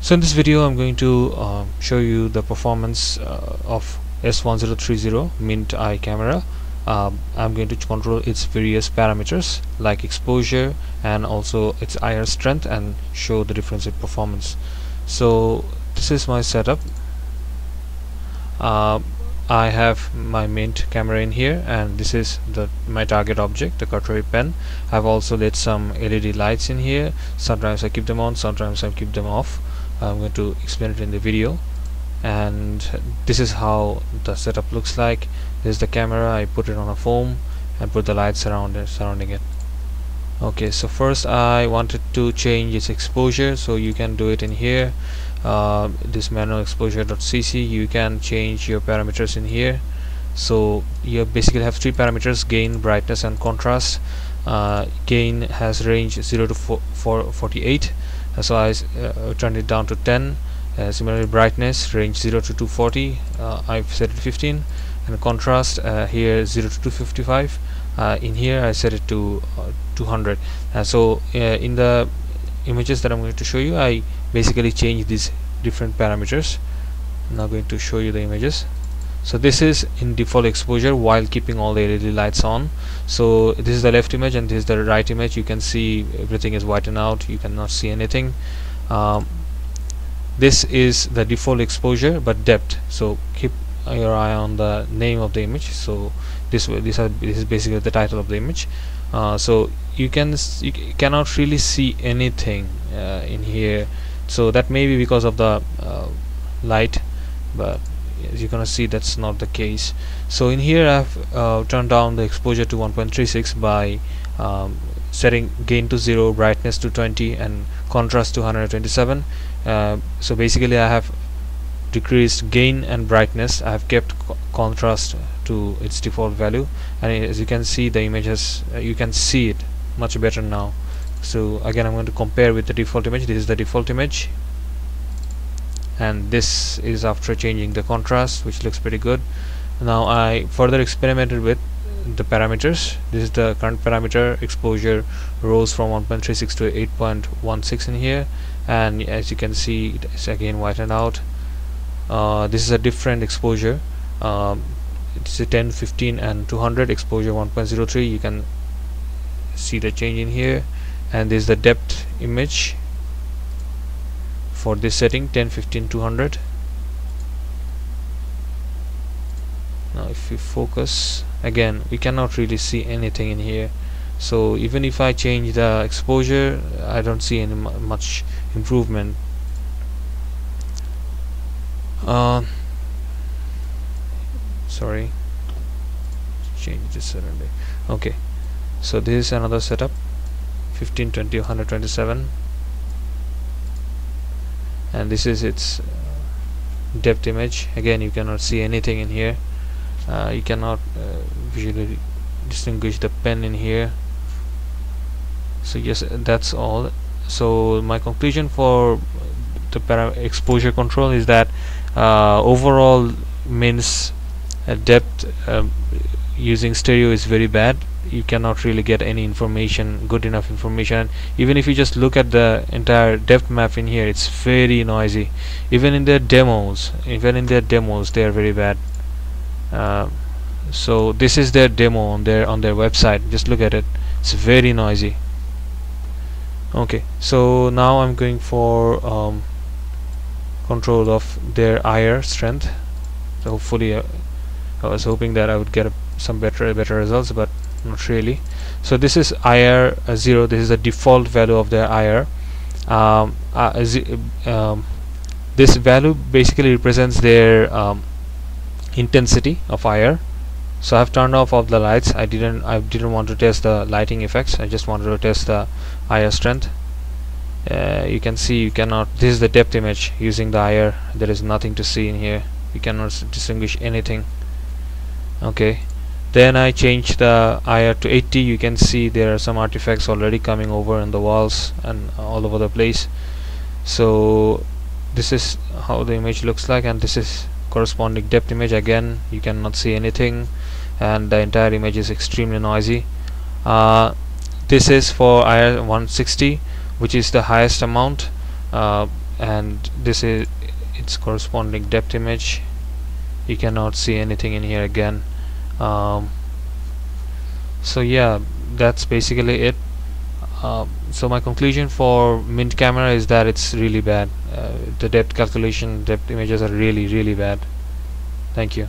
So in this video I'm going to show you the performance of S1030 MYNT-I camera. I'm going to control its various parameters like exposure and also its IR strength and show the difference in performance. So this is my setup. I have my MYNT camera in here, and this is my target object, the cutlery pen. I've also lit some LED lights in here. Sometimes I keep them on, sometimes I keep them off. I'm going to explain it in the video. And this is how the setup looks like. This is the camera. I put it on a foam and put the lights surrounding it. Okay, so first I wanted to change its exposure, so you can do it in here. This manual exposure.cc, you can change your parameters in here. So you basically have three parameters: gain, brightness and contrast. Gain has range 0 to 48, so I turned it down to 10. Similarly, brightness range 0 to 240, I've set it 15, and contrast here 0 to 255. In here I set it to 200. So in the images that I'm going to show you, I basically change these different parameters. I'm now going to show you the images. So this is in default exposure while keeping all the LED lights on. So this is the left image and this is the right image. You can see everything is whitened out, you cannot see anything. This is the default exposure but depth, so keep your eye on the name of the image. So this is basically the title of the image. So you cannot really see anything in here, so that may be because of the light, but as you're gonna see, that's not the case. So in here I've turned down the exposure to 1.36 by setting gain to 0, brightness to 20 and contrast to 127. So basically I have decreased gain and brightness. I have kept contrast to its default value, and as you can see, the images you can see it much better now. So again, I'm going to compare with the default image. This is the default image, and this is after changing the contrast, which looks pretty good. Now I further experimented with the parameters. This is the current parameter. Exposure rose from 1.36 to 8.16 in here, and as you can see, it's again whitened out. This is a different exposure. It's a 10, 15 and 200. Exposure 1.03. You can see the change in here, and this is the depth image for this setting, 10, 15, 200. Now if we focus, again we cannot really see anything in here. So even if I change the exposure, I don't see any much improvement. Sorry, change this suddenly. Okay, so this is another setup, 15, 20, 127, and this is its depth image. Again, you cannot see anything in here. You cannot visually distinguish the pen in here. So yes, that's all. So my conclusion for the exposure control is that overall means depth using stereo is very bad. You cannot really get any information, good enough information. Even if you just look at the entire depth map in here, it's very noisy. Even in their demos they are very bad. So this is their demo on their website. Just look at it, it's very noisy. Okay, so now I'm going for control of their IR strength. So hopefully I was hoping that I would get some better results, but not really. So this is IR 0. This is the default value of their IR. This value basically represents their intensity of IR. So I've turned off all the lights. I didn't want to test the lighting effects. I just wanted to test the IR strength. You can see you cannot. This is the depth image using the IR. There is nothing to see in here. You cannot distinguish anything. Okay, then I changed the IR to 80. You can see there are some artifacts already coming over in the walls and all over the place. So this is how the image looks like, and this is corresponding depth image. Again, you cannot see anything, and the entire image is extremely noisy. This is for IR 160, which is the highest amount. and this is its corresponding depth image. You cannot see anything in here again. So yeah, that's basically it. So my conclusion for Mint camera is that it's really bad. The depth calculation, depth images are really bad. Thank you.